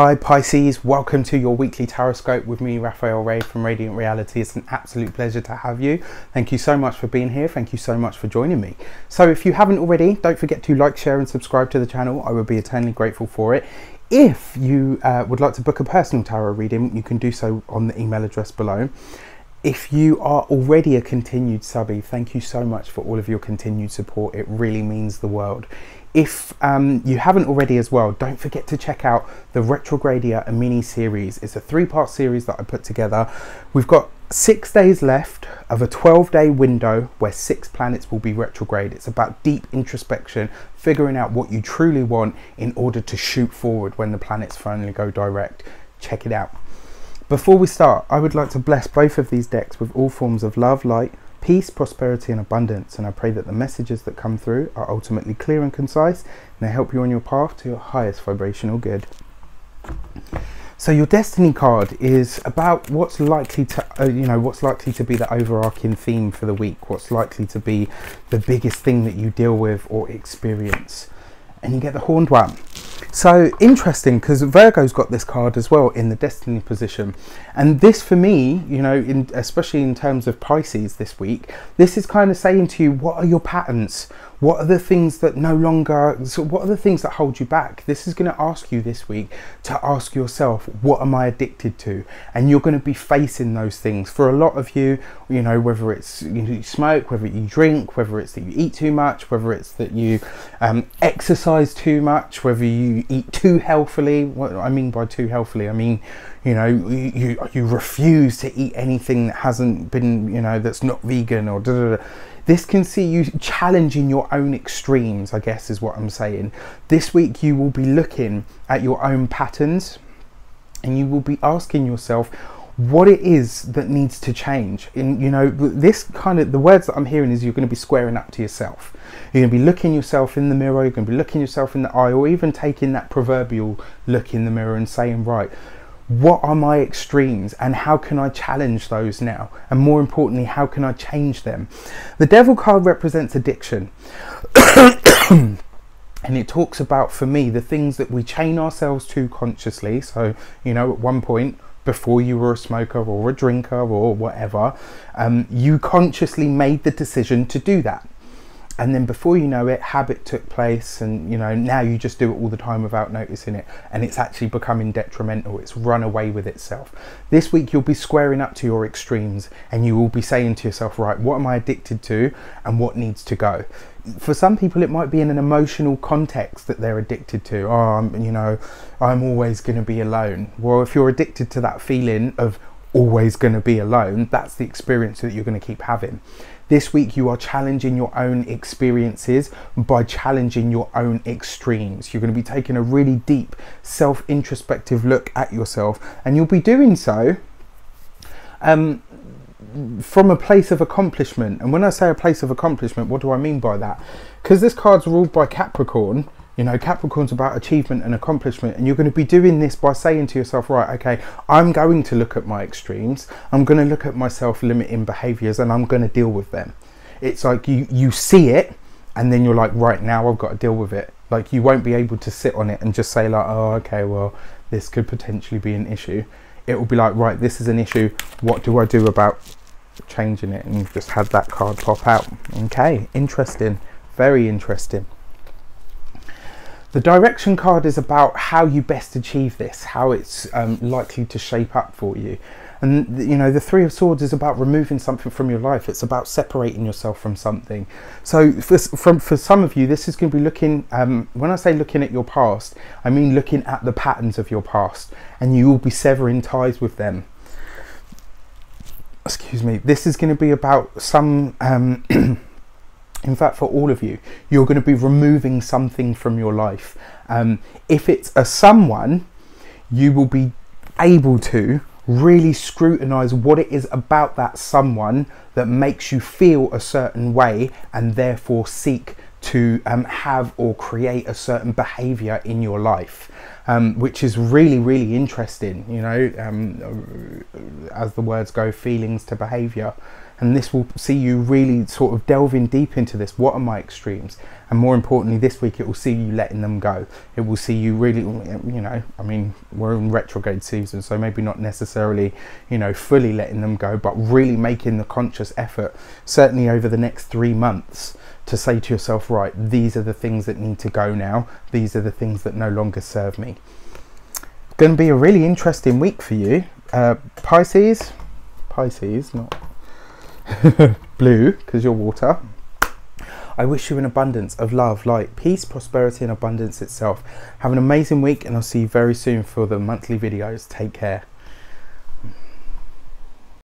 Hi Pisces, welcome to your weekly Tarotscope with me, Raphael from Reydiant.reality. It's an absolute pleasure to have you. Thank you so much for being here. Thank you so much for joining me. So if you haven't already, don't forget to like, share and subscribe to the channel. I would be eternally grateful for it. If you would like to book a personal tarot reading, you can do so on the email address below. If you are already a continued subby, thank you so much for all of your continued support. It really means the world. If you haven't already as well, don't forget to check out the Retrogradia mini series. It's a 3-part series that I put together. We've got 6 days left of a 12-day window where 6 planets will be retrograde. It's about deep introspection, figuring out what you truly want in order to shoot forward when the planets finally go direct. Check it out. Before we start, I would like to bless both of these decks with all forms of love, light, peace, prosperity and abundance, and I pray that the messages that come through are ultimately clear and concise and they help you on your path to your highest vibrational good. So your destiny card is about what's likely to what's likely to be the overarching theme for the week, what's likely to be the biggest thing that you deal with or experience. And you get the Horned One. So interesting, because Virgo's got this card as well in the destiny position, and this for me, you know, especially in terms of Pisces this week, this is kind of saying to you, what are your patterns? What are the things that what are the things that hold you back? This is going to ask you this week to ask yourself, what am I addicted to? And you're going to be facing those things. For a lot of you, you know, whether it's you smoke, whether you drink, whether it's that you eat too much, whether it's that you exercise too much, whether you eat too healthily. What I mean by too healthily, I mean, you know, you refuse to eat anything that hasn't been, you know, that's not vegan or This can see you challenging your own extremes, I guess is what I'm saying. This week you will be looking at your own patterns and you will be asking yourself what it is that needs to change. And you know, this kind of, the words that I'm hearing is you're going to be squaring up to yourself. You're going to be looking yourself in the mirror, you're going to be looking yourself in the eye, or even taking that proverbial look in the mirror and saying, right, what are my extremes and how can I challenge those now? And more importantly, how can I change them? The Devil card represents addiction. And it talks about, for me, the things that we chain ourselves to consciously. So, you know, at one point, before you were a smoker or a drinker or whatever, you consciously made the decision to do that. And then before you know it, habit took place, and you know, now you just do it all the time without noticing it, and it's actually becoming detrimental. It's run away with itself. This week you'll be squaring up to your extremes and you will be saying to yourself, right, what am I addicted to and what needs to go? For some people it might be in an emotional context that they're addicted to. Oh, you know, I'm always going to be alone. Well, if you're addicted to that feeling of always going to be alone, that's the experience that you're going to keep having. This week you are challenging your own experiences by challenging your own extremes. You're going to be taking a really deep self-introspective look at yourself, and you'll be doing so from a place of accomplishment. And when I say a place of accomplishment, what do I mean by that? Because this card's ruled by Capricorn. You know, Capricorn's about achievement and accomplishment, and you're going to be doing this by saying to yourself, right, okay, I'm going to look at my extremes, I'm going to look at my self-limiting behaviours, and I'm going to deal with them. It's like you see it, and then you're like, right, now I've got to deal with it. Like, you won't be able to sit on it and just say like, oh, okay, well, this could potentially be an issue. It will be like, right, this is an issue, what do I do about changing it? And you've just had that card pop out. Okay, interesting, very interesting. The direction card is about how you best achieve this, how it's likely to shape up for you. And you know, the Three of Swords is about removing something from your life. It's about separating yourself from something. So for some of you, this is going to be looking, when I say looking at your past, I mean looking at the patterns of your past, and you will be severing ties with them. Excuse me. This is going to be about some in fact, for all of you, you're going to be removing something from your life. If it's a someone, you will be able to really scrutinize what it is about that someone that makes you feel a certain way, and therefore seek to have or create a certain behavior in your life, which is really, really interesting, you know, as the words go, feelings to behavior. And this will see you really sort of delving deep into this. What are my extremes? And more importantly, this week it will see you letting them go. It will see you really, you know, I mean, we're in retrograde season, so maybe not necessarily, you know, fully letting them go, but really making the conscious effort, certainly over the next 3 months, to say to yourself, right, these are the things that need to go now. These are the things that no longer serve me. Going to be a really interesting week for you. Pisces, not blue, because you're water. I wish you an abundance of love, light, peace, prosperity, and abundance itself. Have an amazing week, and I'll see you very soon for the monthly videos. Take care.